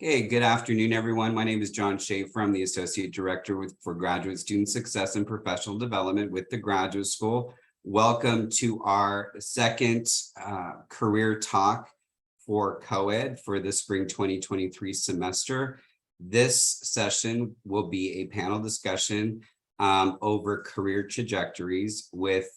Okay, good afternoon, everyone. My name is John Schaefer. I'm the Associate Director for Graduate Student Success and Professional Development with the Graduate School. Welcome to our second career talk for COEHD for the spring 2023 semester. This session will be a panel discussion over career trajectories with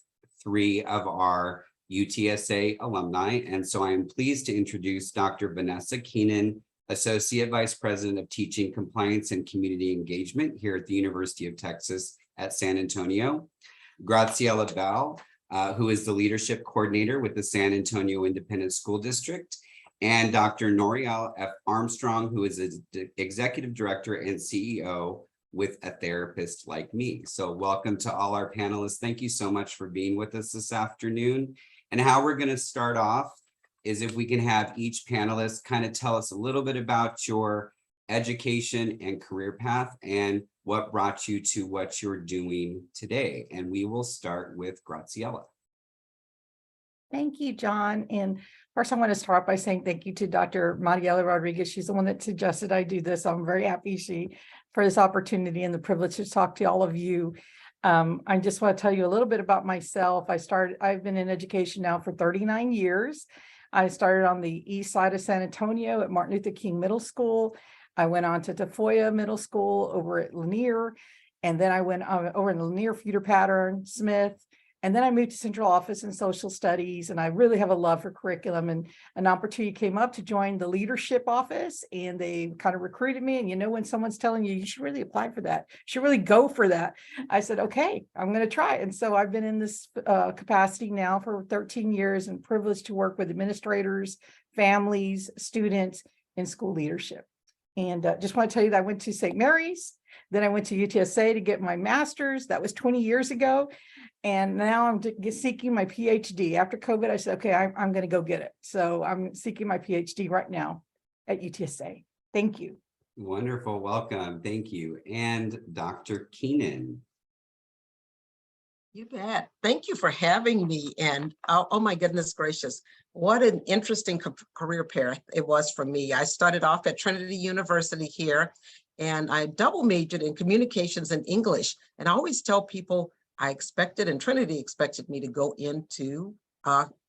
three of our UTSA alumni. And so I am pleased to introduce Dr. Vanessa Kenon, Associate Vice President of Teaching, Compliance, and Community Engagement here at the University of Texas at San Antonio. Graciela Bell, who is the Leadership Coordinator with the San Antonio Independent School District, and Dr. Noréal F. Armstrong, who is the Executive Director and CEO with A Therapist Like Me. So welcome to all our panelists. Thank you so much for being with us this afternoon. And how we're going to start off is if we can have each panelist kind of tell us a little bit about your education and career path and what brought you to what you're doing today. And we will start with Graciela. Thank you, John. And first, I want to start by saying thank you to Dr. Mariela Rodriguez. She's the one that suggested I do this. I'm very happy for this opportunity and the privilege to talk to all of you. I just want to tell you a little bit about myself. I've been in education now for 39 years. I started on the east side of San Antonio at Martin Luther King Middle School. I went on to Tafoya Middle School over at Lanier, and then I went over in Lanier Feeder Pattern, Smith, and then I moved to Central Office in Social Studies, and I really have a love for curriculum, and an opportunity came up to join the leadership office, and they kind of recruited me, and you know when someone's telling you, you should really apply for that, you should really go for that. I said, okay, I'm going to try. And so I've been in this capacity now for 13 years and privileged to work with administrators, families, students, and school leadership. And just want to tell you that I went to St. Mary's, then I went to UTSA to get my master's. That was 20 years ago. And now I'm seeking my PhD. After COVID, I said, okay, I'm going to go get it. So I'm seeking my PhD right now at UTSA. Thank you. Wonderful. Welcome. Thank you. And Dr. Kenon. You bet. Thank you for having me. And oh my goodness gracious, what an interesting career path it was for me. I started off at Trinity University here, and I double majored in communications and English. And I always tell people I expected, and Trinity expected me to go into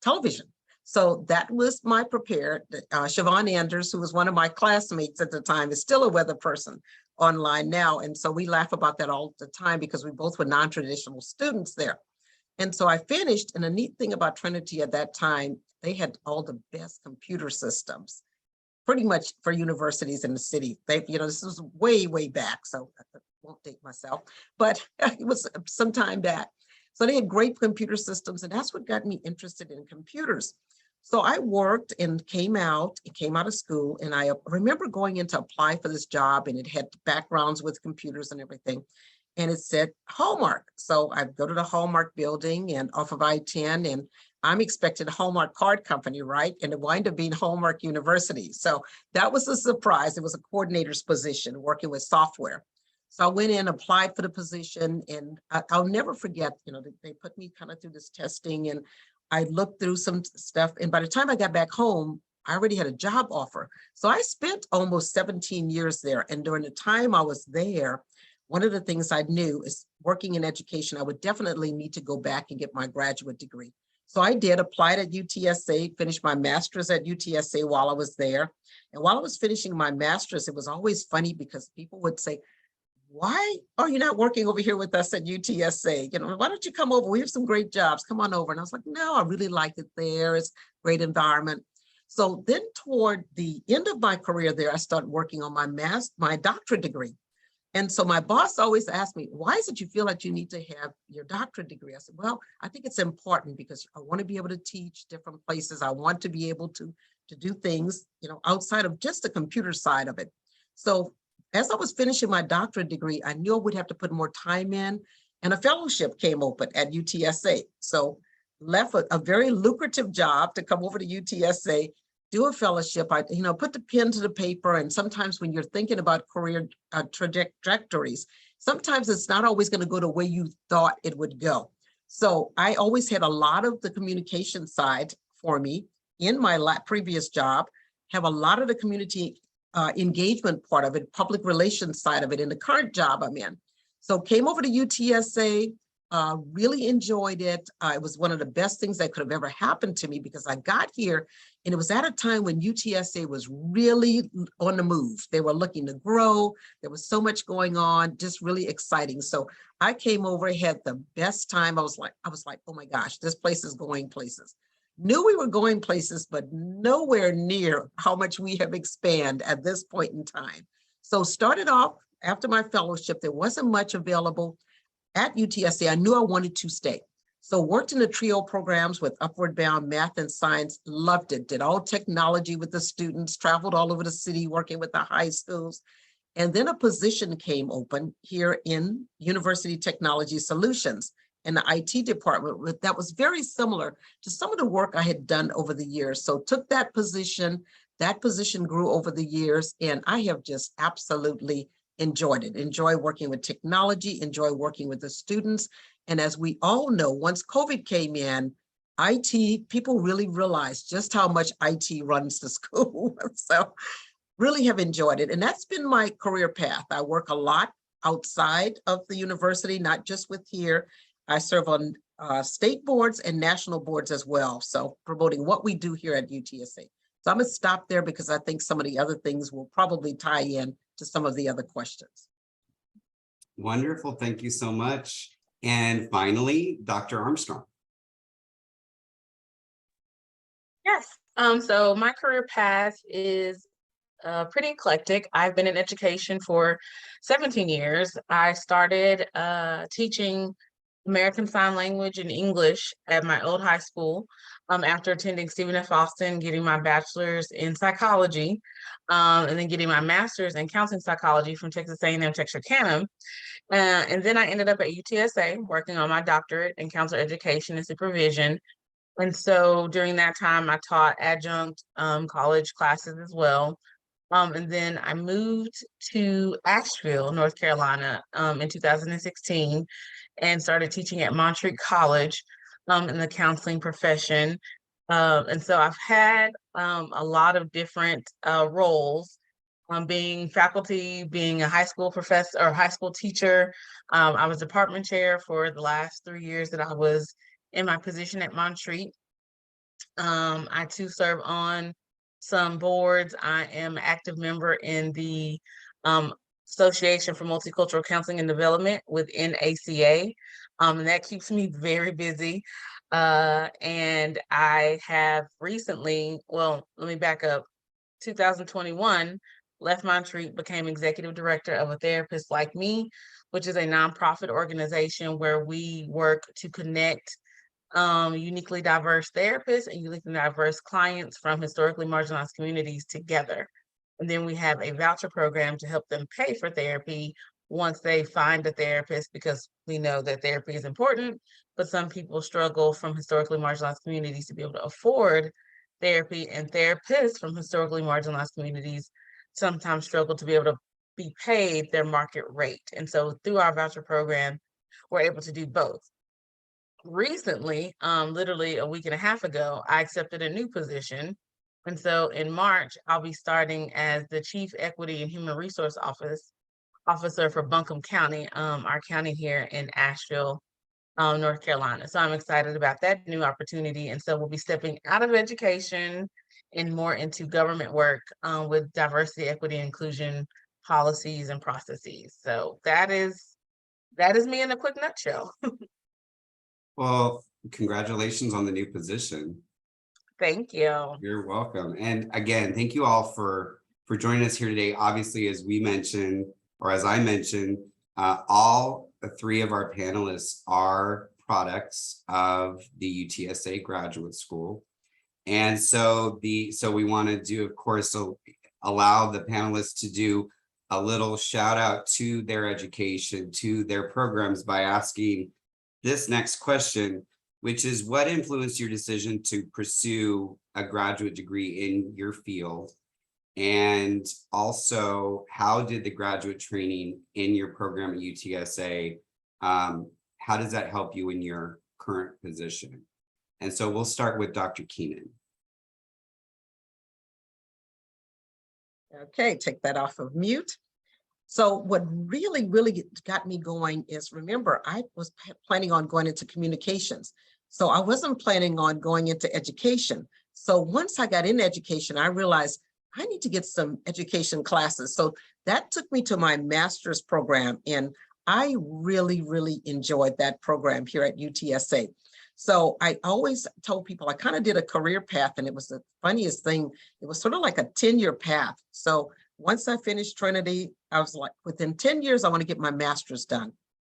television. So that was my prepared. Siobhan Anders, who was one of my classmates at the time, is still a weather person online now. And so we laugh about that all the time because we both were non-traditional students there. And so I finished, and a neat thing about Trinity at that time, they had all the best computer systems, pretty much for universities in the city. This was way, way back, so I won't date myself, but it was some time back. So they had great computer systems, and that's what got me interested in computers. So I worked and came out of school, and I remember going in to apply for this job, and it had backgrounds with computers and everything, and it said Hallmark. So I go to the Hallmark building and off of I-10, and I'm expecting a Hallmark card company, right? And it wound up being Hallmark University. So that was a surprise. It was a coordinator's position working with software. So I went in, applied for the position, and I'll never forget, they put me kind of through this testing, and I looked through some stuff. And by the time I got back home, I already had a job offer. So I spent almost 17 years there. And during the time I was there, one of the things I knew is working in education, I would definitely need to go back and get my graduate degree. So I did, applied at UTSA, finished my master's at UTSA while I was there. And while I was finishing my master's, it was always funny because people would say, why are you not working over here with us at UTSA? Why don't you come over? We have some great jobs. Come on over. And I was like, no, I really like it there. It's a great environment. So then toward the end of my career there, I started working on my doctorate degree. And so my boss always asked me, why is it you feel like you need to have your doctorate degree? I said, well, I think it's important because I want to be able to teach different places. I want to be able to do things, outside of just the computer side of it. So as I was finishing my doctorate degree, I knew I would have to put more time in, and a fellowship came open at UTSA. So left a very lucrative job to come over to UTSA, do a fellowship. I put the pen to the paper, and sometimes when you're thinking about career trajectories, sometimes it's not always going to go the way you thought it would go. So I always had a lot of the communication side for me in my previous job, have a lot of the community engagement part of it, public relations side of it in the current job I'm in. So came over to UTSA, really enjoyed it. It was one of the best things that could have ever happened to me because I got here and it was at a time when UTSA was really on the move. They were looking to grow. There was so much going on, just really exciting. So I came over, had the best time. I was like, oh my gosh, this place is going places. Knew we were going places, but nowhere near how much we have expanded at this point in time. So started off after my fellowship, there wasn't much available at UTSA. I knew I wanted to stay. So worked in the trio programs with Upward Bound Math and Science, loved it, did all technology with the students, traveled all over the city, working with the high schools. And then a position came open here in University Technology Solutions in the IT department that was very similar to some of the work I had done over the years. So took that position grew over the years, and I have just absolutely enjoyed it. Enjoy working with technology, enjoy working with the students. And as we all know, once COVID came in, IT, people really realized just how much IT runs the school. So really have enjoyed it. And that's been my career path. I work a lot outside of the university, not just with here. I serve on state boards and national boards as well. So promoting what we do here at UTSA. So I'm gonna stop there because I think some of the other things will probably tie in to some of the other questions. Wonderful, thank you so much. And finally, Dr. Armstrong. Yes, so my career path is pretty eclectic. I've been in education for 17 years. I started teaching American Sign Language and English at my old high school after attending Stephen F. Austin, getting my bachelor's in psychology, and then getting my master's in counseling psychology from Texas A&M Texarkana. And then I ended up at UTSA working on my doctorate in counselor education and supervision. And so during that time, I taught adjunct college classes as well. And then I moved to Asheville, North Carolina in 2016 and started teaching at Montreat College in the counseling profession. And so I've had a lot of different roles, being faculty, being a high school professor or high school teacher. I was department chair for the last 3 years that I was in my position at Montreat. I too serve on some boards. I am an active member in the Association for Multicultural Counseling and Development within ACA. And that keeps me very busy. And I have recently, well, let me back up, 2021, left Montreat, became executive director of A Therapist Like Me, which is a nonprofit organization where we work to connect uniquely diverse therapists and uniquely diverse clients from historically marginalized communities together. And then we have a voucher program to help them pay for therapy once they find a therapist, because we know that therapy is important, but some people struggle from historically marginalized communities to be able to afford therapy, and therapists from historically marginalized communities sometimes struggle to be able to be paid their market rate. And so through our voucher program, we're able to do both. Recently, literally a week and a half ago, I accepted a new position. And so in March, I'll be starting as the Chief Equity and Human Resource Officer for Buncombe County, our county here in Asheville, North Carolina. So I'm excited about that new opportunity. And so we'll be stepping out of education and more into government work with diversity, equity, inclusion policies and processes. So that is me in a quick nutshell. Well, congratulations on the new position. Thank you. You're welcome. And again, thank you all for joining us here today. Obviously, as we mentioned, or as I mentioned, all three of our panelists are products of the UTSA Graduate School. And so we want to do, of course, allow the panelists to do a little shout out to their education, to their programs, by asking this next question, which is, what influenced your decision to pursue a graduate degree in your field? And also, how did the graduate training in your program at UTSA, how does that help you in your current position? And so we'll start with Dr. Kenon. Okay, take that off of mute. So what really got me going is, remember, I was planning on going into communications. So I wasn't planning on going into education. So once I got in education, I realized I need to get some education classes. So that took me to my master's program. And I really enjoyed that program here at UTSA. So I always told people I kind of did a career path, and it was the funniest thing. It was sort of like a 10-year path. So once I finished Trinity, I was like, within 10 years, I want to get my master's done.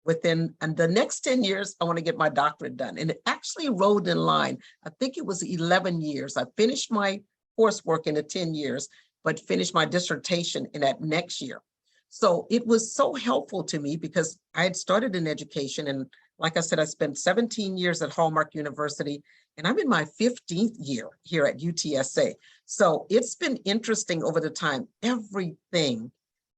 And the next 10 years, I want to get my doctorate done. And it actually rolled in line. I think it was 11 years. I finished my coursework in the 10 years, but finished my dissertation in that next year. So it was so helpful to me because I had started in education. And like I said, I spent 17 years at Hallmark University, and I'm in my 15th year here at UTSA. So it's been interesting over the time. Everything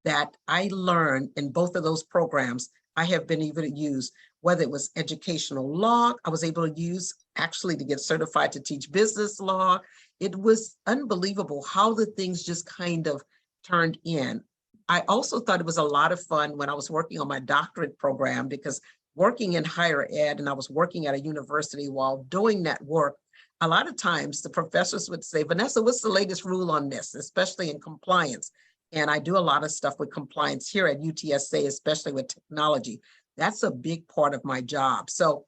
that I learned in both of those programs, I have been able to use, whether it was educational law, I was able to use actually to get certified to teach business law. It was unbelievable how the things just kind of turned in. I also thought it was a lot of fun when I was working on my doctorate program, because working in higher ed and I was working at a university while doing that work, a lot of times the professors would say, Vanessa, what's the latest rule on this, especially in compliance? And I do a lot of stuff with compliance here at UTSA, especially with technology. That's a big part of my job. So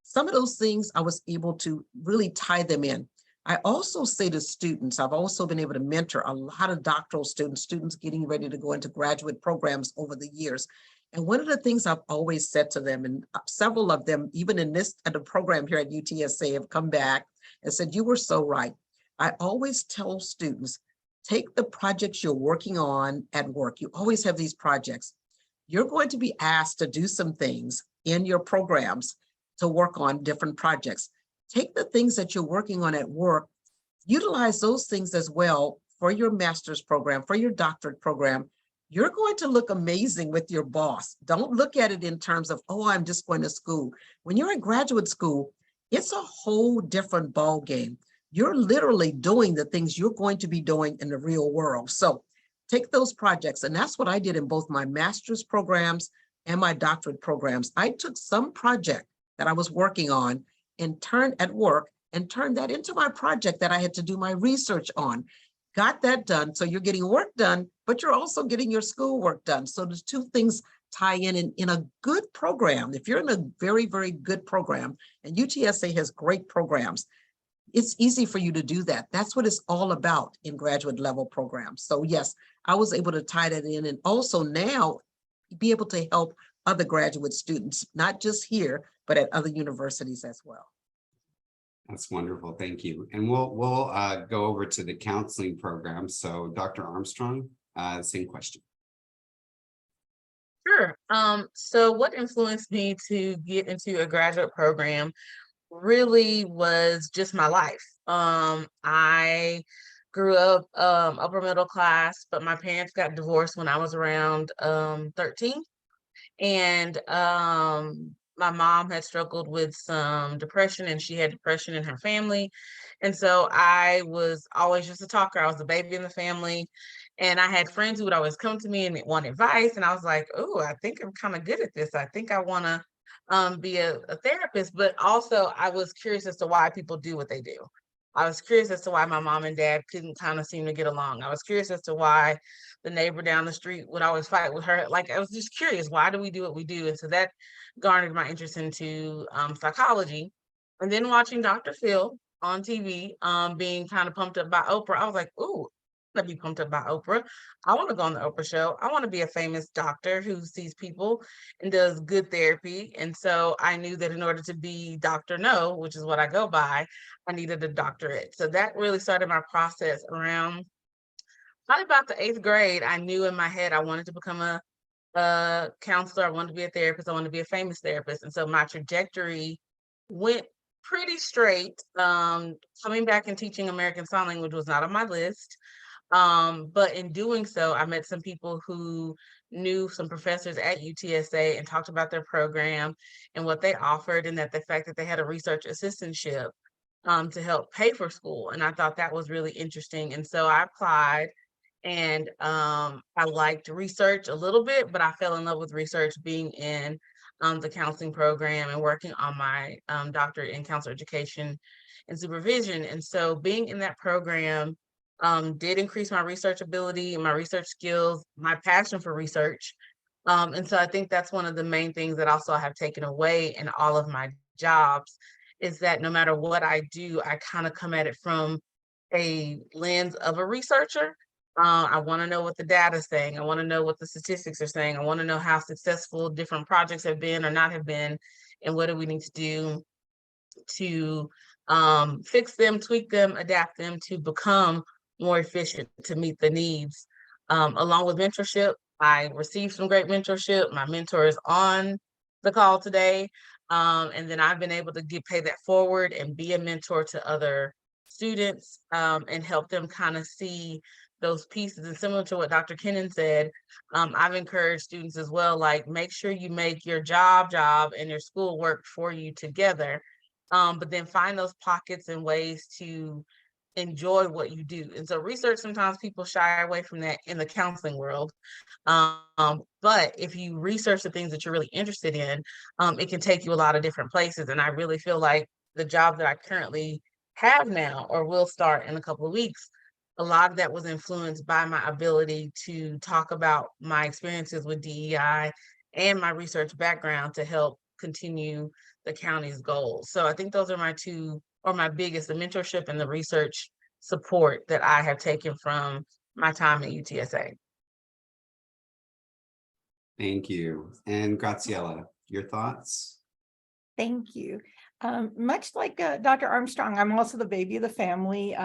some of those things I was able to really tie them in. I also say to students, I've also been able to mentor a lot of doctoral students getting ready to go into graduate programs over the years. And one of the things I've always said to them, and several of them, even in the program here at UTSA, have come back and said, you were so right. I always tell students, take the projects you're working on at work. You always have these projects. You're going to be asked to do some things in your programs to work on different projects. Take the things that you're working on at work, utilize those things as well for your master's program, for your doctorate program. You're going to look amazing with your boss. Don't look at it in terms of, oh, I'm just going to school. When you're in graduate school, it's a whole different ball game. You're literally doing the things you're going to be doing in the real world. So take those projects. And that's what I did in both my master's programs and my doctorate programs. I took some project that I was working on and turned that into my project that I had to do my research on. Got that done. So you're getting work done, but you're also getting your schoolwork done. So the two things tie in a good program. If you're in a very good program, and UTSA has great programs, it's easy for you to do that. That's what it's all about in graduate level programs. So yes, I was able to tie that in, and also now be able to help other graduate students, not just here, but at other universities as well. That's wonderful. Thank you. And we'll go over to the counseling program. So Dr. Armstrong, same question. Sure. So what influenced me to get into a graduate program really was just my life. I grew up upper middle class, but my parents got divorced when I was around 13. And my mom had struggled with some depression, and she had depression in her family. And so I was always just a talker. I was the baby in the family. And I had friends who would always come to me and want advice. And I was like, oh, I think I'm kind of good at this. I think I want to be a therapist. But also I was curious as to why people do what they do. I was curious as to why my mom and dad couldn't kind of seem to get along. I was curious as to why the neighbor down the street would always fight with her. Like, I was just curious, why do we do what we do? And so that garnered my interest into psychology. And then watching Dr. Phil on TV, being kind of pumped up by Oprah, I was like, ooh, I want to be pumped up by Oprah. I want to go on the Oprah show. I want to be a famous doctor who sees people and does good therapy. And so I knew that in order to be Dr. No, which is what I go by, I needed a doctorate. So that really started my process around probably about the 8th grade. I knew in my head I wanted to become a counselor. I wanted to be a therapist. I wanted to be a famous therapist. And so my trajectory went pretty straight. Coming back and teaching American Sign Language was not on my list. But in doing so, I met some people who knew some professors at UTSA and talked about their program and what they offered, and that the fact that they had a research assistantship to help pay for school. And I thought that was really interesting. And so I applied And I liked research a little bit, but I fell in love with research being in the counseling program and working on my doctorate in counselor education and supervision. And so being in that program did increase my research ability, my research skills, my passion for research. And so I think that's one of the main things that also I have taken away in all of my jobs is that no matter what I do, I kind of come at it from a lens of a researcher. I want to know what the data is saying. I want to know what the statistics are saying. I want to know how successful different projects have been or not have been, and what do we need to do to fix them, tweak them, adapt them to become more efficient to meet the needs. Along with mentorship, I received some great mentorship. My mentor is on the call today. And then I've been able to pay that forward and be a mentor to other students and help them kind of see those pieces. And similar to what Dr. Kenon said, I've encouraged students as well, like make sure you make your job and your school work for you together. But then find those pockets and ways to enjoy what you do. And so research, sometimes people shy away from that in the counseling world. But if you research the things that you're really interested in, it can take you a lot of different places. And I really feel like the job that I currently have now or will start in a couple of weeks, a lot of that was influenced by my ability to talk about my experiences with DEI and my research background to help continue the county's goals. So I think those are my two, or my biggest, the mentorship and the research support that I have taken from my time at UTSA. Thank you. And Graciela, your thoughts? Thank you. Much like Dr. Armstrong, I'm also the baby of the family,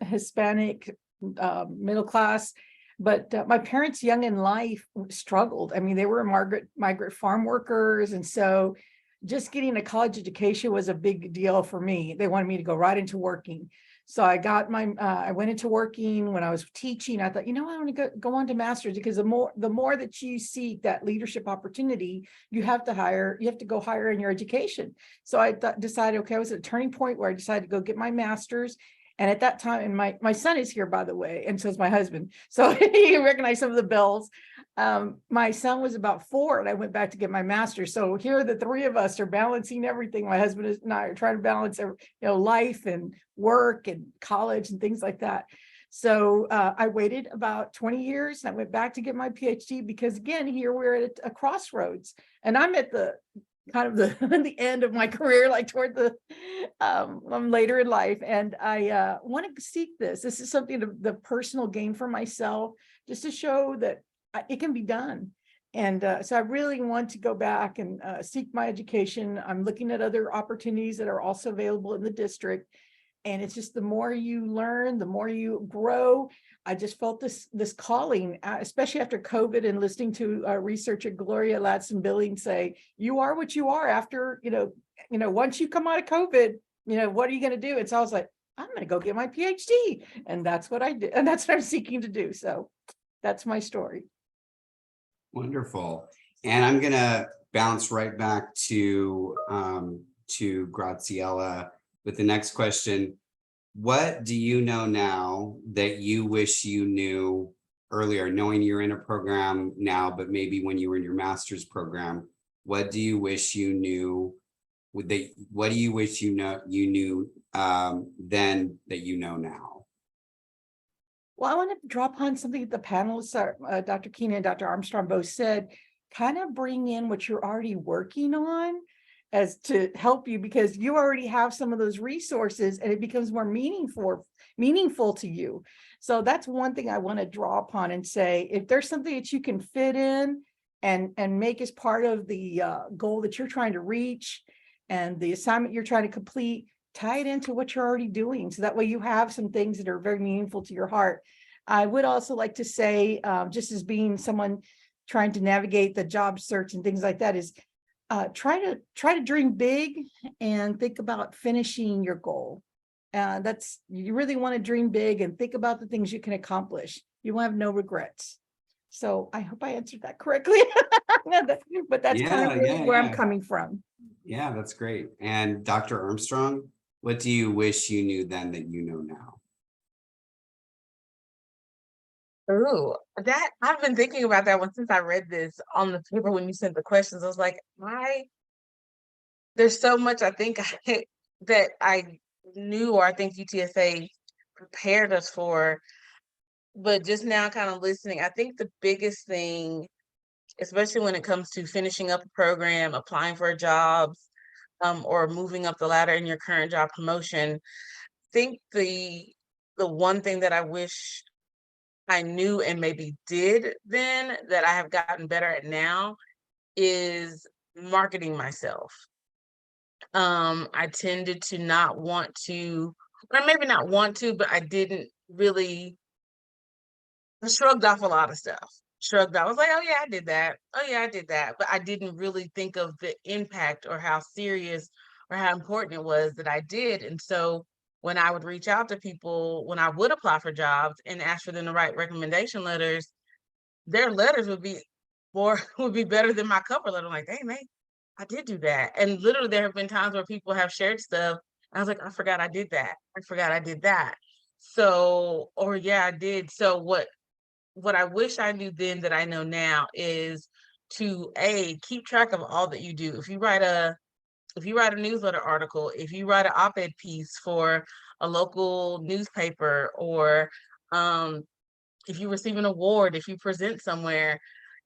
Hispanic, middle class, but my parents young in life struggled. I mean, they were migrant farm workers. And so just getting a college education was a big deal for me. They wanted me to go right into working. So I got I went into working. When I was teaching, I thought, I want to go on to master's, because the more that you seek that leadership opportunity, you have to go higher in your education. So I decided, okay, I was at a turning point where I decided to go get my master's. And at that time, and my son is here, by the way, and so is my husband. So he recognized some of the bells. My son was about 4 and I went back to get my master's. So here the three of us are balancing everything. My husband and I are trying to balance, life and work and college and things like that. So I waited about 20 years and I went back to get my PhD, because again, here we're at a crossroads, and I'm at the kind of the end of my career, like toward the later in life. And I want to seek this. This is something the personal gain for myself, just to show that it can be done. And so I really want to go back and seek my education. I'm looking at other opportunities that are also available in the district. And it's just the more you learn, the more you grow. I just felt this calling, especially after COVID, and listening to researcher Gloria Ladson-Billing say, you are what you are after, once you come out of COVID, what are you going to do? And so I was like, I'm going to go get my PhD. And that's what I did. And that's what I'm seeking to do. So that's my story. Wonderful. And I'm going to bounce right back to Graciela with the next question. What do you know now that you wish you knew earlier, knowing you're in a program now, but maybe when you were in your master's program? What do you wish you knew? What do you wish you knew then that you know now? Well, I want to draw upon something that the panelists, Dr. Kenon and Dr. Armstrong both said, kind of bring in what you're already working on as to help you, because you already have some of those resources and it becomes more meaningful to you. So that's one thing I want to draw upon and say, if there's something that you can fit in and make as part of the goal that you're trying to reach and the assignment you're trying to complete, tie it into what you're already doing. So that way you have some things that are very meaningful to your heart. I would also like to say, just as being someone trying to navigate the job search and things like that, is try to dream big and think about finishing your goal. You really want to dream big and think about the things you can accomplish. You will have no regrets. So I hope I answered that correctly, but that's kind of really where I'm coming from. Yeah, that's great. And Dr. Armstrong, what do you wish you knew then that you know now? Ooh, that I've been thinking about that one since I read this on the paper when you sent the questions. I was like, there's so much I think that I knew, or I think UTSA prepared us for, but just now kind of listening, I think the biggest thing, especially when it comes to finishing up a program, applying for jobs, or moving up the ladder in your current job promotion, I think the one thing that I wish I knew and maybe did then that I have gotten better at now is marketing myself. I tended to not want to, or maybe not want to, but I didn't really, I shrugged off a lot of stuff. Shrugged off. I was like, oh yeah, I did that. Oh yeah, I did that. But I didn't really think of the impact or how serious or how important it was that I did. And so when I would reach out to people, when I would apply for jobs and ask for them to write recommendation letters, their letters would be more would be better than my cover letter. I'm like, hey man, I did do that. And literally there have been times where people have shared stuff. I was like, I forgot I did that. I forgot I did that. So, or yeah, I did. So what I wish I knew then that I know now is to keep track of all that you do. If you write a newsletter article, if you write an op-ed piece for a local newspaper, or if you receive an award, if you present somewhere,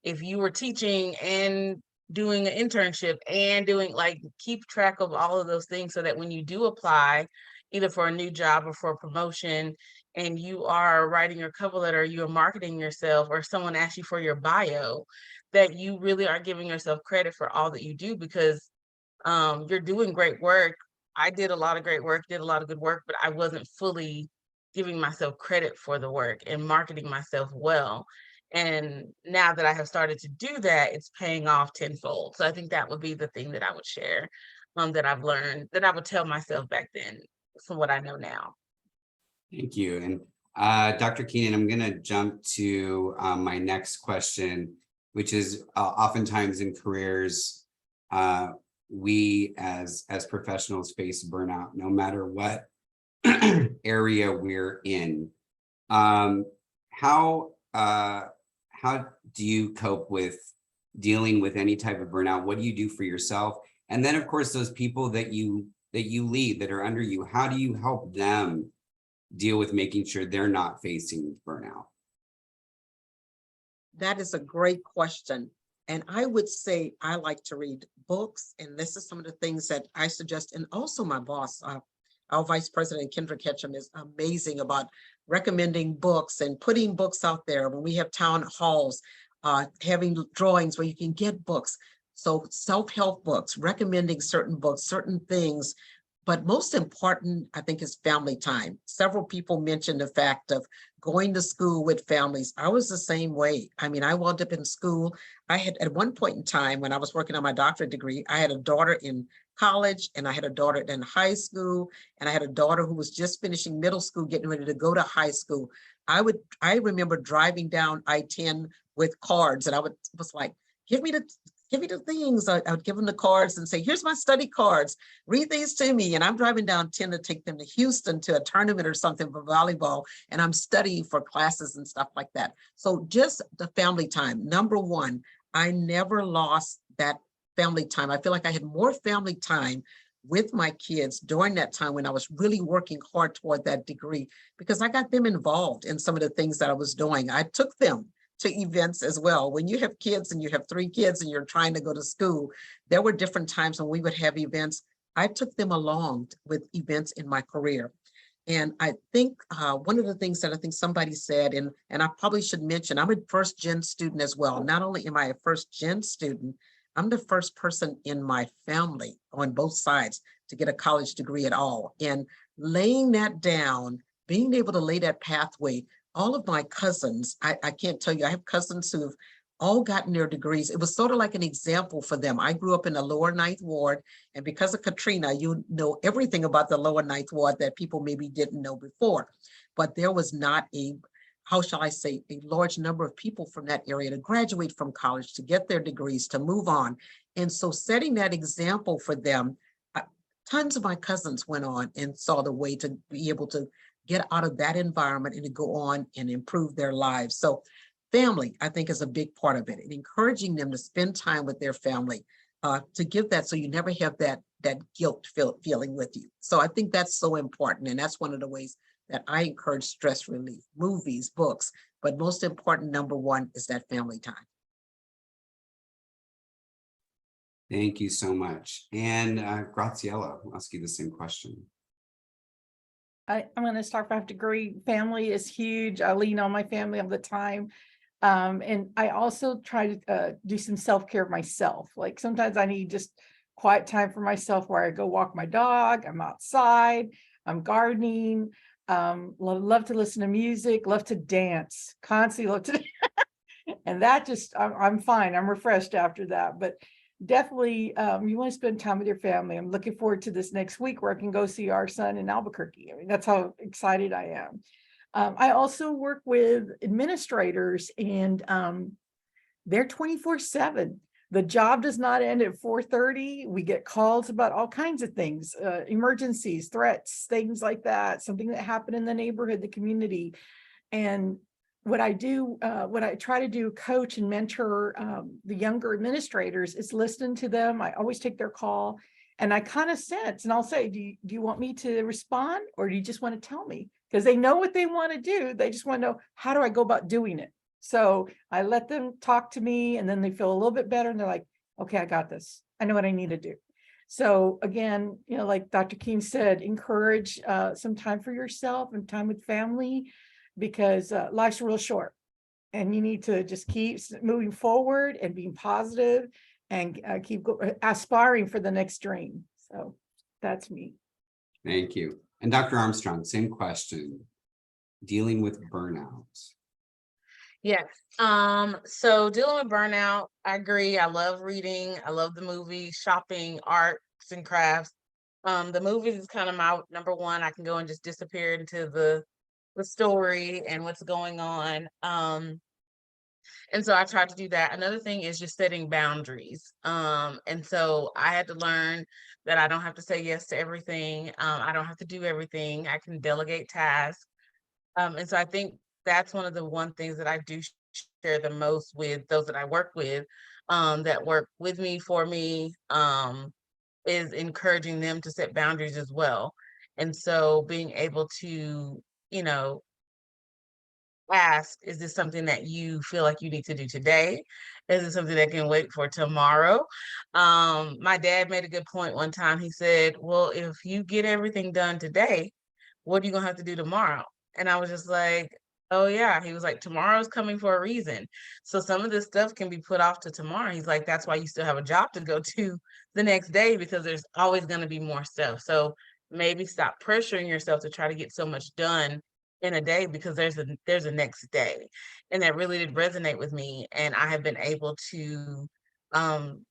if you were teaching and doing an internship and doing, like, keep track of all of those things so that when you do apply, either for a new job or for a promotion, and you are writing your cover letter, you are marketing yourself, or someone asks you for your bio, that you really are giving yourself credit for all that you do, because you're doing great work. I did a lot of great work, did a lot of good work, but I wasn't fully giving myself credit for the work and marketing myself well. And now that I have started to do that, it's paying off tenfold. So I think that would be the thing that I would share, that I've learned, that I would tell myself back then from what I know now. Thank you. And Dr. Kenon, I'm going to jump to my next question, which is oftentimes in careers, we as professionals face burnout, no matter what area we're in. How do you cope with dealing with any type of burnout? What do you do for yourself? And then, of course, those people that you lead, that are under you, how do you help them deal with making sure they're not facing burnout? That is a great question. And I would say I like to read books, and this is some of the things that I suggest. And also my boss, our Vice President, Kendra Ketchum, is amazing about recommending books and putting books out there. When we have town halls, having drawings where you can get books. So self-help books, recommending certain books, certain things. But most important, I think, is family time. Several people mentioned the fact of going to school with families. I was the same way. I mean, I wound up in school. I had, at one point in time when I was working on my doctorate degree, I had a daughter in college, and I had a daughter in high school, and I had a daughter who was just finishing middle school, getting ready to go to high school. I remember driving down I-10 with cards, and was like, give me the things. I would give them the cards and say, here's my study cards, read these to me. And I'm driving down 10 to take them to Houston to a tournament or something for volleyball. And I'm studying for classes and stuff like that. So just the family time. Number one, I never lost that family time. I feel like I had more family time with my kids during that time when I was really working hard toward that degree, because I got them involved in some of the things that I was doing. I took them to events as well. When you have kids and you have 3 kids and you're trying to go to school, there were different times when we would have events. I took them along with events in my career. And I think one of the things that I think somebody said, and I probably should mention, I'm a first gen student as well. Not only am I a first gen student, I'm the first person in my family on both sides to get a college degree at all. And laying that down, being able to lay that pathway, all of my cousins, I can't tell you, I have cousins who've all gotten their degrees. It was sort of like an example for them. I grew up in the lower Ninth Ward, and because of Katrina, you know everything about the lower Ninth Ward that people maybe didn't know before. But there was not a, how shall I say, a large number of people from that area to graduate from college, to get their degrees, to move on. And so setting that example for them, tons of my cousins went on and saw the way to be able to get out of that environment and to go on and improve their lives. So family, I think, is a big part of it, and encouraging them to spend time with their family, to give that, so you never have that guilt feeling with you. So I think that's so important, and that's one of the ways that I encourage stress relief: movies, books, but most important, number one, is that family time. Thank you so much. And Graciela, I'll ask you the same question. I'm going to start. I have to agree. Family is huge. I lean on my family all the time. And I also try to do some self-care myself. Like sometimes I need just quiet time for myself where I go walk my dog, I'm outside, I'm gardening, love to listen to music, love to dance, constantly love to, and that just, I'm fine. I'm refreshed after that. But definitely, you want to spend time with your family. I'm looking forward to this next week where I can go see our son in Albuquerque. I mean, that's how excited I am. I also work with administrators, and they're 24/7. The job does not end at 4:30. We get calls about all kinds of things, emergencies, threats, things like that, something that happened in the neighborhood, the community. And what I do, what I try to do, coach and mentor the younger administrators, is listen to them. I always take their call, and I kind of sense, and I'll say, do you want me to respond, or do you just want to tell me? Because they know what they want to do. They just want to know, how do I go about doing it? So I let them talk to me, and then they feel a little bit better, and they're like, okay, I got this. I know what I need to do. So again, like Dr. Keene said, encourage some time for yourself and time with family, because life's real short, and you need to just keep moving forward and being positive, and keep aspiring for the next dream. So that's me. Thank you. And Dr. Armstrong, same question. Dealing with burnout. Yes. So dealing with burnout, I agree. I love reading. I love the movies, shopping, arts and crafts. The movies is kind of my number one. I can go and just disappear into the story and what's going on. And so I tried to do that. Another thing is just setting boundaries. And so I had to learn that I don't have to say yes to everything. I don't have to do everything. I can delegate tasks. And so I think that's one of the things that I do share the most with those that I work with, that work with me, for me, is encouraging them to set boundaries as well. And so being able to, ask, is this something that you feel like you need to do today? Is it something that can wait for tomorrow? My dad made a good point one time. He said, well, if you get everything done today, what are you gonna have to do tomorrow? And I was just like, oh yeah. He was like, tomorrow's coming for a reason. So some of this stuff can be put off to tomorrow. He's like, that's why you still have a job to go to the next day, because there's always gonna be more stuff. So maybe stop pressuring yourself to try to get so much done in a day, because there's a next day. And that really did resonate with me. And I have been able to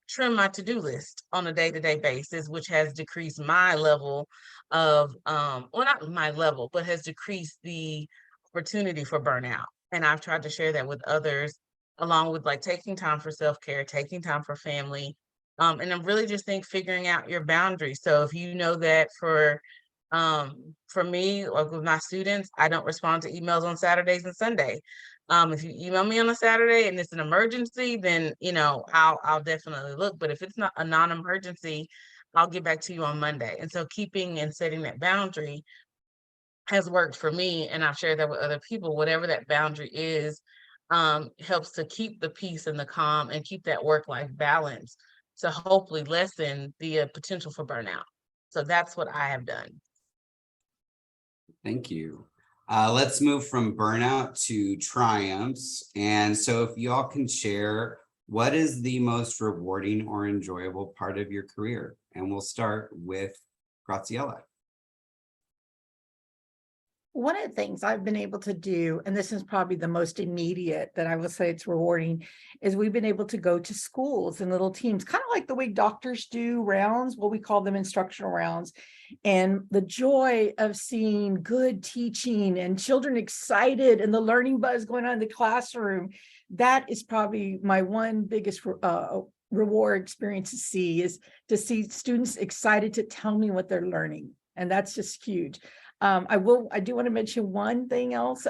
trim my to-do list on a day-to-day basis, which has decreased my level of well, not my level, but has decreased the opportunity for burnout. And I've tried to share that with others, along with like taking time for self-care, taking time for family. And I'm really just figuring out your boundaries. So if you know that for me, like with my students, I don't respond to emails on Saturdays and Sunday. If you email me on a Saturday and it's an emergency, then I'll definitely look. But if it's not a non-emergency, I'll get back to you on Monday. And so keeping and setting that boundary has worked for me, and I've shared that with other people. Whatever that boundary is, helps to keep the peace and the calm and keep that work-life balance, to hopefully lessen the potential for burnout. So that's what I have done. Thank you. Let's move from burnout to triumphs. And so if y'all can share, what is the most rewarding or enjoyable part of your career? And we'll start with Graciela. One of the things I've been able to do, and this is probably the most immediate that I will say it's rewarding, is we've been able to go to schools and little teams, kind of like the way doctors do rounds, what we call them instructional rounds. And the joy of seeing good teaching and children excited and the learning buzz going on in the classroom, that is probably my one biggest reward experience is to see students excited to tell me what they're learning. And that's just huge. I do want to mention one thing else.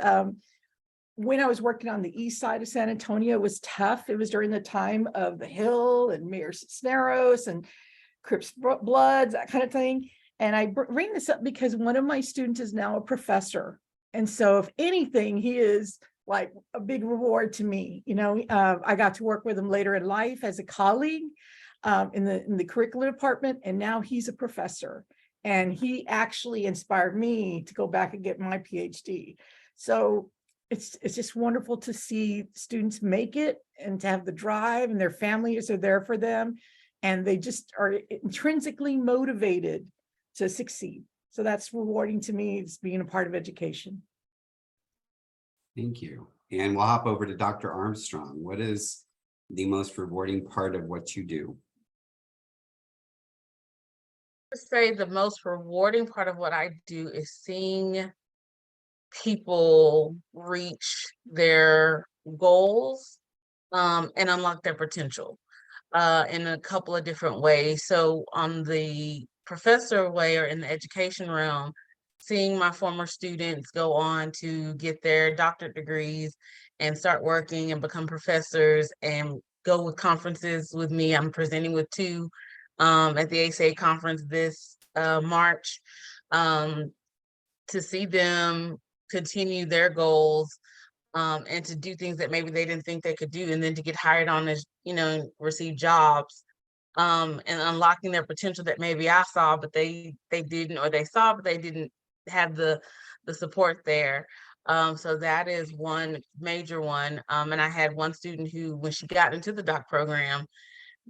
When I was working on the east side of San Antonio, it was tough. It was during the time of the Hill and Mayor Cisneros and Crips Bloods, that kind of thing. And I bring this up because one of my students is now a professor. And so if anything, he is like a big reward to me. You know, I got to work with him later in life as a colleague in the curriculum department, and now he's a professor. And he actually inspired me to go back and get my PhD. So it's just wonderful to see students make it and to have the drive, and their families are there for them. And they just are intrinsically motivated to succeed. So that's rewarding to me, as being a part of education. Thank you. And we'll hop over to Dr. Armstrong. What is the most rewarding part of what you do? I would say the most rewarding part of what I do is seeing people reach their goals and unlock their potential in a couple of different ways. So on the professor way, or in the education realm, seeing my former students go on to get their doctorate degrees and start working and become professors and go with conferences with me. I'm presenting with two at the ACA conference this March, to see them continue their goals and to do things that maybe they didn't think they could do, and then to get hired on as, you know, and receive jobs, and unlocking their potential that maybe I saw, but they didn't, or they saw, but they didn't have the support there. So that is one major one. And I had one student who, when she got into the doc program,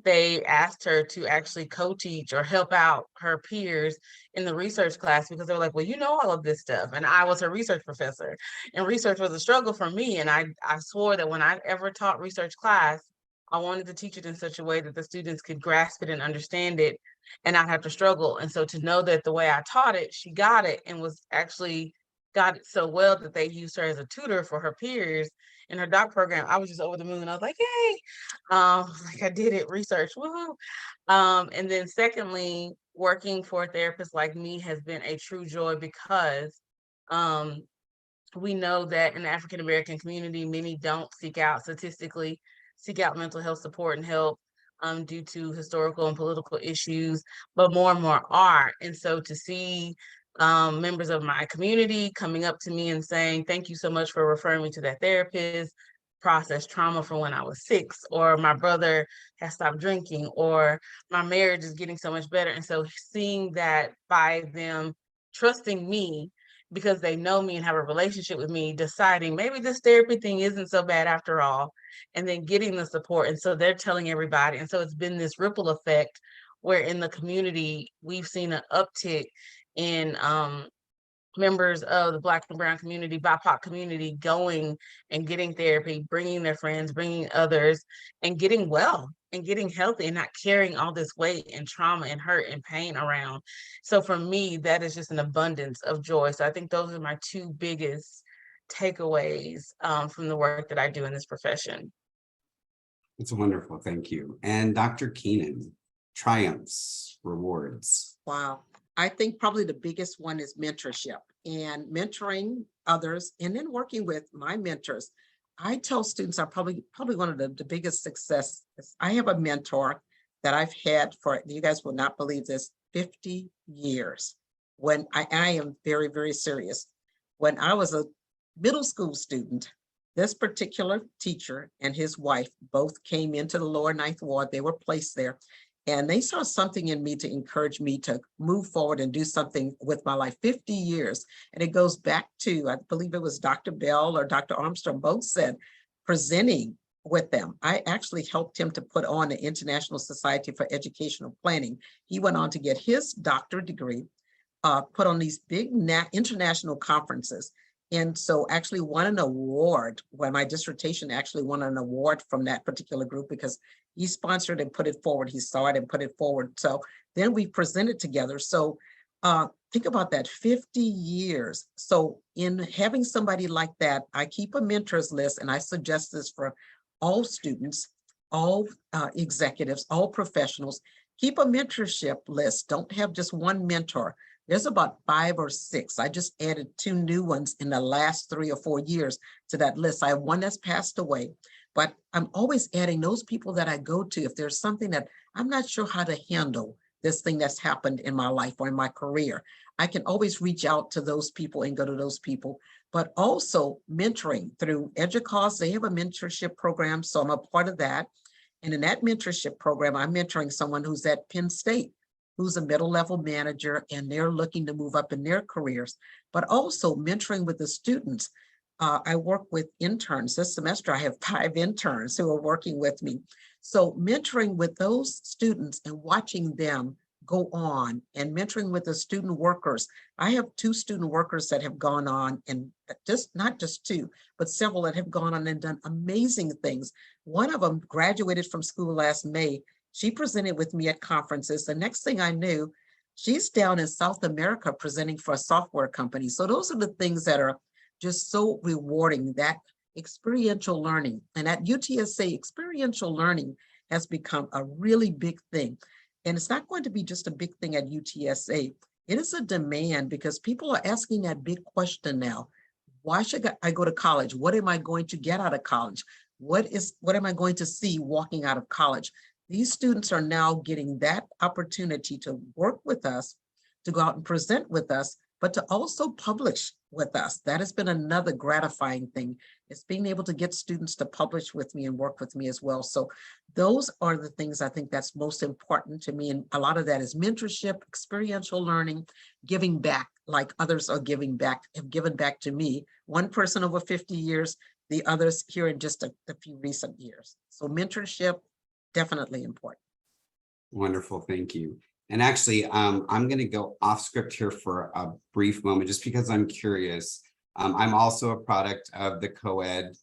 they asked her to actually co-teach or help out her peers in the research class, because they were like, well, you know all of this stuff. And I was her research professor, and research was a struggle for me. And I swore that when I ever taught research class, I wanted to teach it in such a way that the students could grasp it and understand it and not have to struggle. And so to know that the way I taught it, she got it and was actually got it so well that they used her as a tutor for her peers in her doc program, I was just over the moon. I was like, yay, like I did it, research, woohoo. And then secondly, working for a therapist like me has been a true joy, because we know that in the African-American community, many don't statistically seek out mental health support and help due to historical and political issues, but more and more are. And so to see members of my community coming up to me and saying, thank you so much for referring me to that therapist, process trauma from when I was 6, or my brother has stopped drinking, or my marriage is getting so much better. And so seeing that by them trusting me because they know me and have a relationship with me, deciding maybe this therapy thing isn't so bad after all, and then getting the support. And so they're telling everybody. And so it's been this ripple effect where in the community, we've seen an uptick in members of the Black and Brown community, BIPOC community, going and getting therapy, bringing their friends, bringing others, and getting well and getting healthy and not carrying all this weight and trauma and hurt and pain around. So for me, that is just an abundance of joy. So I think those are my two biggest takeaways from the work that I do in this profession. It's wonderful. Thank you. And Dr. Kenon, triumphs, rewards. Wow. I think probably the biggest one is mentorship and mentoring others, and then working with my mentors. I tell students are probably one of the biggest success. I have a mentor that I've had for, you guys will not believe this, 50 years. When I am very, very serious. When I was a middle school student, this particular teacher and his wife both came into the lower ninth ward. They were placed there. And they saw something in me to encourage me to move forward and do something with my life. 50 years. And it goes back to, I believe it was Dr. Bell or Dr. Armstrong both said, presenting with them. I actually helped him to put on the International Society for Educational Planning. He went on to get his doctorate degree, put on these big international conferences. And so actually won an award when my dissertation actually won an award from that particular group, because he sponsored and put it forward. He saw it and put it forward. So then we presented together. So think about that, 50 years. So in having somebody like that, I keep a mentors list, and I suggest this for all students, all executives, all professionals. Keep a mentorship list. Don't have just one mentor. There's about 5 or 6. I just added 2 new ones in the last 3 or 4 years to that list. I have one that's passed away, but I'm always adding those people that I go to. If there's something that I'm not sure how to handle this thing that's happened in my life or in my career, I can always reach out to those people and go to those people. But also mentoring through EDUCAUSE, they have a mentorship program, so I'm a part of that. And in that mentorship program, I'm mentoring someone who's at Penn State, who's a middle level manager, and they're looking to move up in their careers, but also mentoring with the students. I work with interns. This semester, I have 5 interns who are working with me. So mentoring with those students and watching them go on, and mentoring with the student workers. I have 2 student workers that have gone on, and not just 2, but several that have gone on and done amazing things. One of them graduated from school last May. She presented with me at conferences. The next thing I knew, she's down in South America presenting for a software company. So those are the things that are just so rewarding, that experiential learning. And at UTSA, experiential learning has become a really big thing. And it's not going to be just a big thing at UTSA. It is a demand because people are asking that big question now. Why should I go to college? What am I going to get out of college? What am I going to see walking out of college? These students are now getting that opportunity to work with us, to go out and present with us, but to also publish with us. That has been another gratifying thing. It's being able to get students to publish with me and work with me as well. So those are the things I think that's most important to me. And a lot of that is mentorship, experiential learning, giving back like others are giving back, have given back to me. One person over 50 years, the others here in just a few recent years. So mentorship, definitely important. Wonderful, thank you. And actually, I'm going to go off script here for a brief moment, just because I'm curious. I'm also a product of the COEHD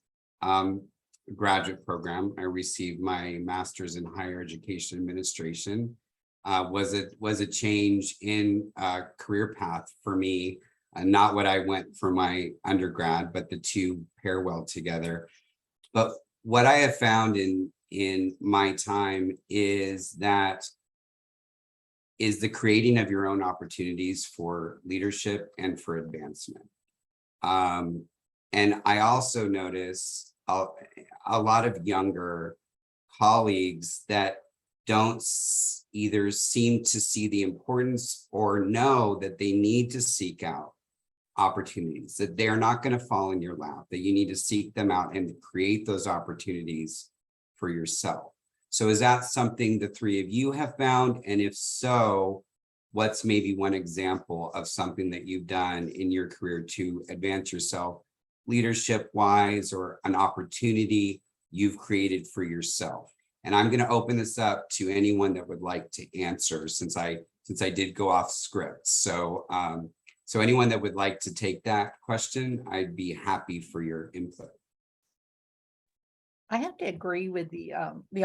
graduate program. I received my master's in higher education administration. Was a change in career path for me, not what I went for my undergrad, but the two pair well together. But what I have found in my time is the creating of your own opportunities for leadership and for advancement. And I also notice a lot of younger colleagues that don't either seem to see the importance or know that they need to seek out opportunities, that they're not going to fall in your lap, that you need to seek them out and create those opportunities for yourself. So is that something the three of you have found? And if so, what's maybe one example of something that you've done in your career to advance yourself leadership wise, or an opportunity you've created for yourself? And I'm going to open this up to anyone that would like to answer, since I did go off script. So so anyone that would like to take that question, I'd be happy for your input. I have to agree with the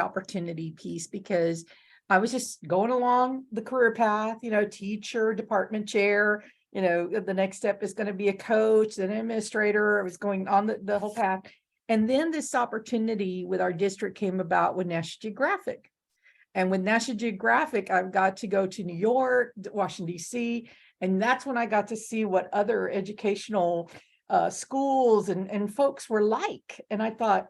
opportunity piece, because I was just going along the career path, teacher, department chair, the next step is going to be a coach, then an administrator. I was going on the whole path. And then this opportunity with our district came about with National Geographic. And with National Geographic, I've got to go to New York, Washington, D.C. And that's when I got to see what other educational schools and folks were like. And I thought,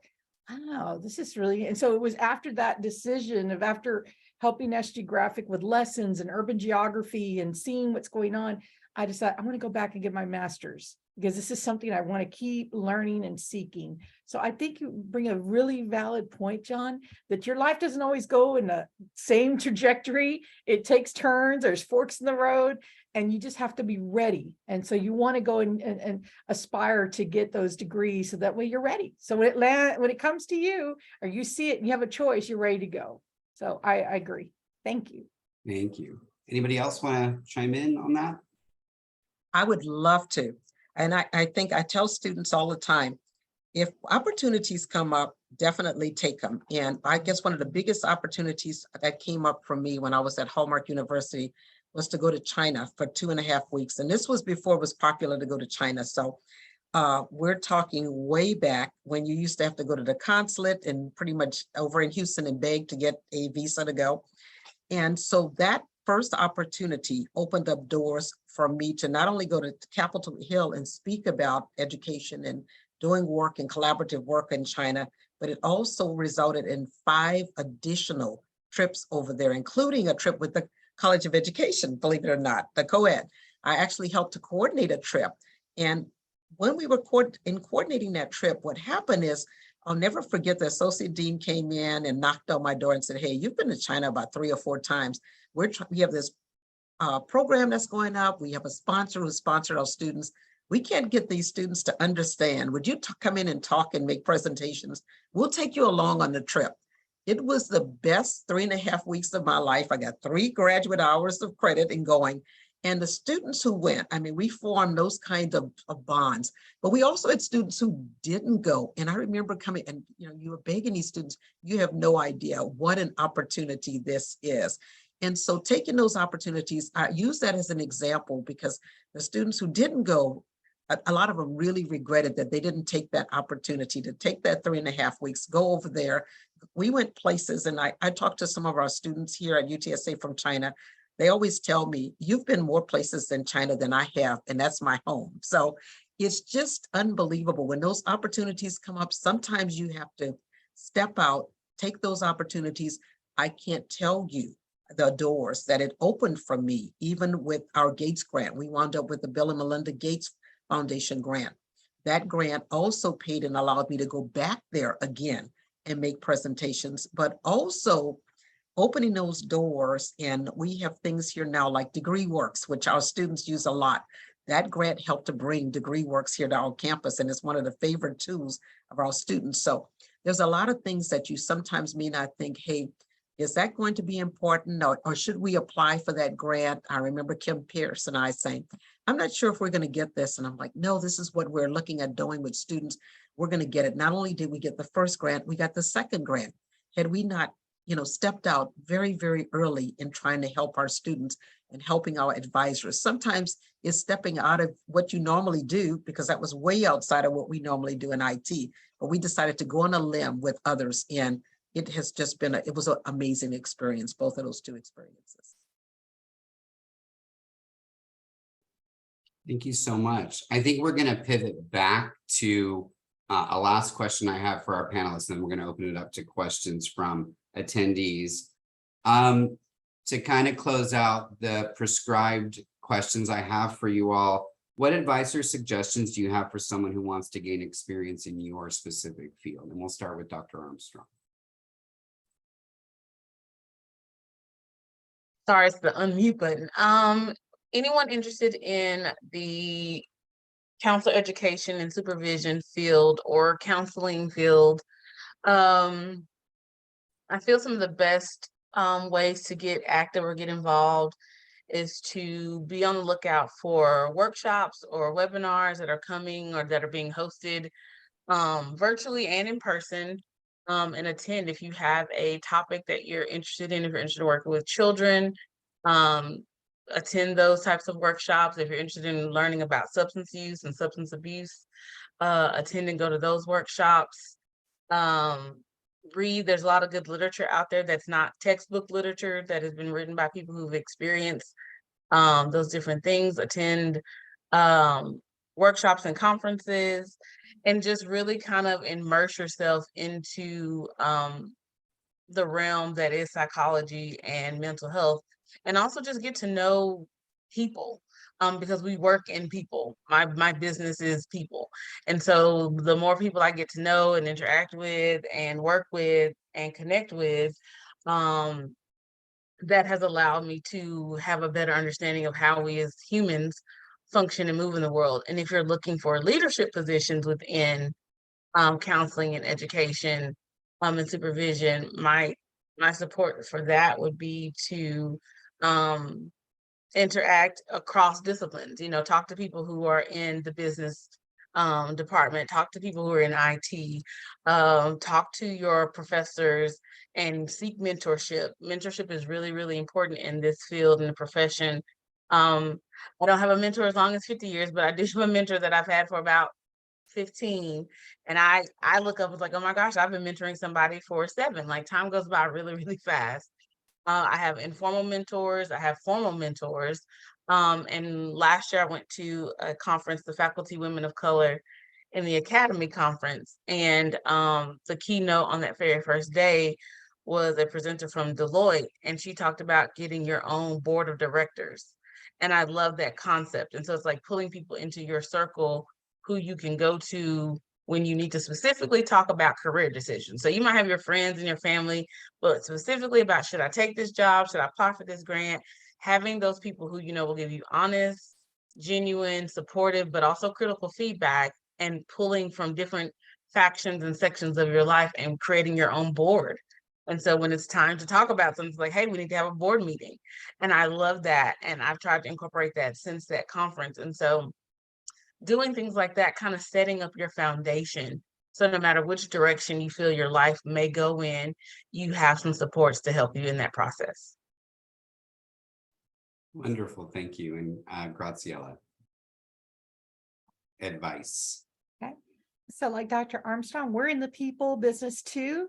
wow, this is really, and so it was after that decision of after helping National Geographic with lessons and urban geography and seeing what's going on, I decided I'm going to go back and get my master's, because this is something I want to keep learning and seeking. So I think you bring a really valid point, John, that your life doesn't always go in the same trajectory. It takes turns, there's forks in the road, and you just have to be ready. And so you want to go and aspire to get those degrees, so that way you're ready. So when it comes to you, or you see it and you have a choice, you're ready to go. So I agree. Thank you. Thank you. Anybody else want to chime in on that? I would love to. And I think I tell students all the time, if opportunities come up, definitely take them. And I guess one of the biggest opportunities that came up for me when I was at Hallmark University was to go to China for 2.5 weeks. And this was before it was popular to go to China. So we're talking way back when you used to have to go to the consulate and pretty much over in Houston and beg to get a visa to go. And so that first opportunity opened up doors for me to not only go to Capitol Hill and speak about education and doing work and collaborative work in China, but it also resulted in 5 additional trips over there, including a trip with the College of Education, believe it or not, the COEHD. I actually helped to coordinate a trip. And when we were coordinating that trip, what happened is, I'll never forget the associate dean came in and knocked on my door and said, hey, you've been to China about 3 or 4 times. We have this program that's going up. We have a sponsor who sponsored our students. We can't get these students to understand. Would you come in and talk and make presentations? We'll take you along on the trip. It was the best 3.5 weeks of my life. I got 3 graduate hours of credit and going. And the students who went, I mean, we formed those kinds of bonds, but we also had students who didn't go. And I remember coming and, you were begging these students, you have no idea what an opportunity this is. And so taking those opportunities, I use that as an example because the students who didn't go, a lot of them really regretted that they didn't take that opportunity to take that 3.5 weeks, go over there. We went places, and I talked to some of our students here at UTSA from China. They always tell me, you've been more places than China than I have, and that's my home. So it's just unbelievable. When those opportunities come up, sometimes you have to step out, take those opportunities. I can't tell you the doors that it opened for me, even with our Gates grant. We wound up with the Bill and Melinda Gates Foundation grant. That grant also paid and allowed me to go back there again and make presentations, but also opening those doors. And we have things here now like DegreeWorks, which our students use a lot. That grant helped to bring DegreeWorks here to our campus, and it's one of the favorite tools of our students. So there's a lot of things that you sometimes may not think, hey, is that going to be important, or should we apply for that grant? I remember Kim Pierce and I saying, I'm not sure if we're going to get this. And I'm like, no, this is what we're looking at doing with students. We're going to get it. Not only did we get the first grant, we got the second grant. Had we not stepped out very, very early in trying to help our students and helping our advisors. Sometimes it's stepping out of what you normally do, because that was way outside of what we normally do in IT, but we decided to go on a limb with others. And it has just been, it was an amazing experience, both of those 2 experiences. Thank you so much. I think we're going to pivot back to a last question I have for our panelists, and then we're going to open it up to questions from attendees. To kind of close out the prescribed questions I have for you all, what advice or suggestions do you have for someone who wants to gain experience in your specific field? And we'll start with Dr. Armstrong. Sorry, it's the unmute button. Anyone interested in the counselor education and supervision field or counseling field, I feel some of the best ways to get active or get involved is to be on the lookout for workshops or webinars that are coming or that are being hosted virtually and in person, and attend if you have a topic that you're interested in. If you're interested in working with children, attend those types of workshops. If you're interested in learning about substance use and substance abuse, attend and go to those workshops. Read, there's a lot of good literature out there that's not textbook literature, that has been written by people who've experienced those different things. Attend workshops and conferences, and just really kind of immerse yourself into the realm that is psychology and mental health, and also just get to know people, because we work in people. My business is people. And so the more people I get to know and interact with and work with and connect with, that has allowed me to have a better understanding of how we as humans function and move in the world. And if you're looking for leadership positions within counseling and education and supervision, my support for that would be to interact across disciplines. Talk to people who are in the business department, talk to people who are in IT, talk to your professors, and seek mentorship. Mentorship is really, really important in this field and the profession. I don't have a mentor as long as 50 years, but I do have a mentor that I've had for about 15. And I look up, it's like, oh my gosh, I've been mentoring somebody for 7. Like, time goes by really, really fast. I have informal mentors, I have formal mentors. And last year I went to a conference, the Faculty Women of Color in the Academy Conference. And the keynote on that very first day was a presenter from Deloitte, and she talked about getting your own board of directors. And I love that concept. And so it's like pulling people into your circle who you can go to when you need to specifically talk about career decisions. So you might have your friends and your family, but specifically about, should I take this job? Should I apply for this grant? Having those people who you know will give you honest, genuine, supportive, but also critical feedback, and pulling from different factions and sections of your life and creating your own board. And so when it's time to talk about something, it's like, hey, we need to have a board meeting. And I love that. And I've tried to incorporate that since that conference. And so doing things like that, kind of setting up your foundation. So no matter which direction you feel your life may go in, you have some supports to help you in that process. Wonderful, thank you. And Graciela, advice. Okay. So like Dr. Armstrong, we're in the people business too.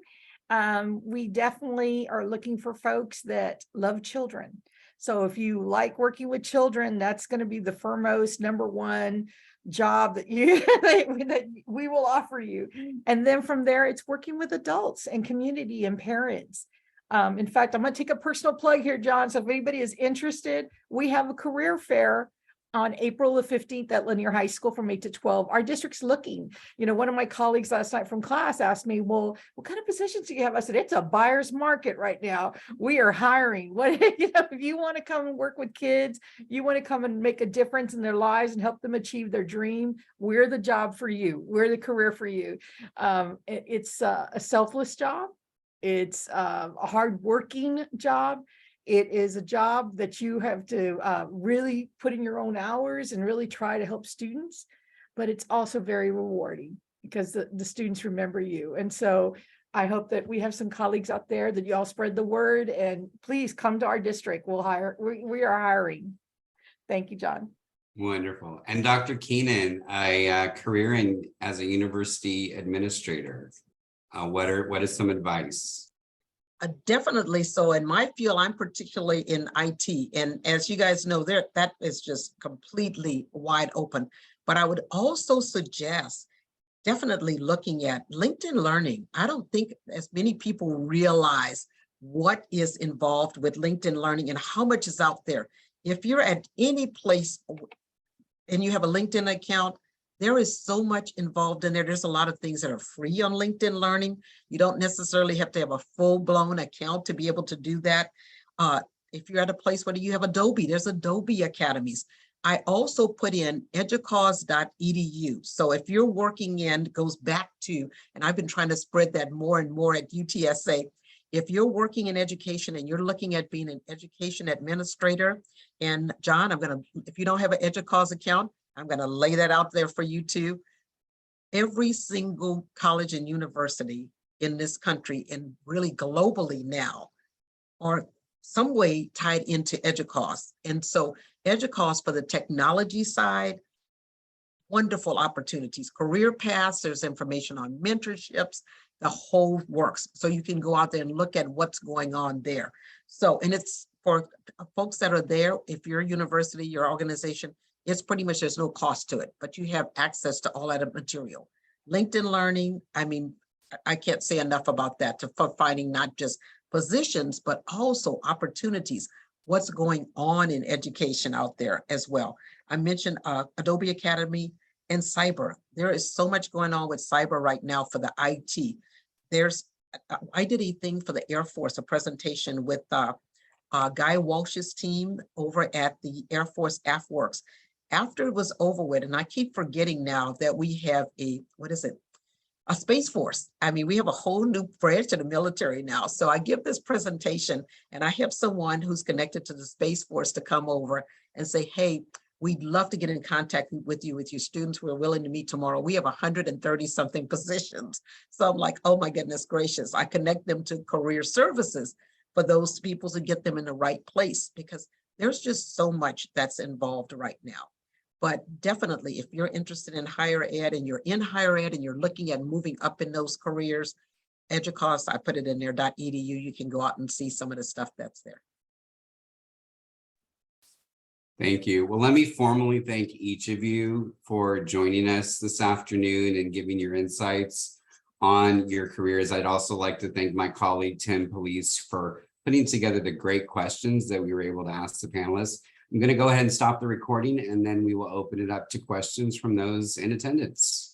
We definitely are looking for folks that love children. So if you like working with children, that's going to be the foremost #1 job that you that we will offer you. And then from there, it's working with adults and community and parents. In fact, I'm going to take a personal plug here, John. So if anybody is interested, we have a career fair on April the 15th at Lanier High School from 8 to 12. Our district's looking. You know, one of my colleagues last night from class asked me, well, what kind of positions do you have? I said, it's a buyer's market right now. We are hiring. What, you know, if you want to come and work with kids, you want to come and make a difference in their lives and help them achieve their dream, we're the job for you. We're the career for you. It's a selfless job. It's a hardworking job. It is a job that you have to really put in your own hours and really try to help students, but it's also very rewarding because the students remember you. And so I hope that we have some colleagues out there that you all spread the word, and please come to our district. We'll hire, we are hiring. Thank you, John. Wonderful. And Dr. Kenon, a career as a university administrator, what is some advice? Definitely so. In my field, I'm particularly in IT. And as you guys know, that is just completely wide open. But I would also suggest definitely looking at LinkedIn Learning. I don't think as many people realize what is involved with LinkedIn Learning and how much is out there. If you're at any place and you have a LinkedIn account, there is so much involved in there. There's a lot of things that are free on LinkedIn Learning. You don't necessarily have to have a full-blown account to be able to do that. If you're at a place where you have Adobe, there's Adobe Academies. I also put in educause.edu. So if you're working in, goes back to, and I've been trying to spread that more and more at UTSA, if you're working in education and you're looking at being an education administrator, and John, if you don't have an EDUCAUSE account, I'm going to lay that out there for you too. Every single college and university in this country, and really globally now, are some way tied into EDUCAUSE. And so EDUCAUSE for the technology side, wonderful opportunities, career paths, there's information on mentorships, the whole works. So you can go out there and look at what's going on there. So, and it's for folks that are there, if your university, your organization, it's pretty much, there's no cost to it, but you have access to all that material. LinkedIn Learning, I mean, I can't say enough about that for finding not just positions, but also opportunities, what's going on in education out there as well. I mentioned Adobe Academy and cyber. There is so much going on with cyber right now for the IT. I did a thing for the Air Force, a presentation with Guy Walsh's team over at the Air Force AFWorks. After it was over with, and I keep forgetting now that we have a Space Force. I mean, we have a whole new branch of the military now. So I give this presentation and I have someone who's connected to the Space Force to come over and say, hey, we'd love to get in contact with you, with your students. We're willing to meet tomorrow. We have 130 something positions. So I'm like, oh my goodness gracious. I connect them to career services for those people to get them in the right place, because there's just so much that's involved right now. But definitely, if you're interested in higher ed and you're in higher ed and you're looking at moving up in those careers, EDUCAUSE, I put it in there, .edu. You can go out and see some of the stuff that's there. Thank you. Well, let me formally thank each of you for joining us this afternoon and giving your insights on your careers. I'd also like to thank my colleague, Tim Police, for putting together the great questions that we were able to ask the panelists. I'm going to go ahead and stop the recording, and then we will open it up to questions from those in attendance.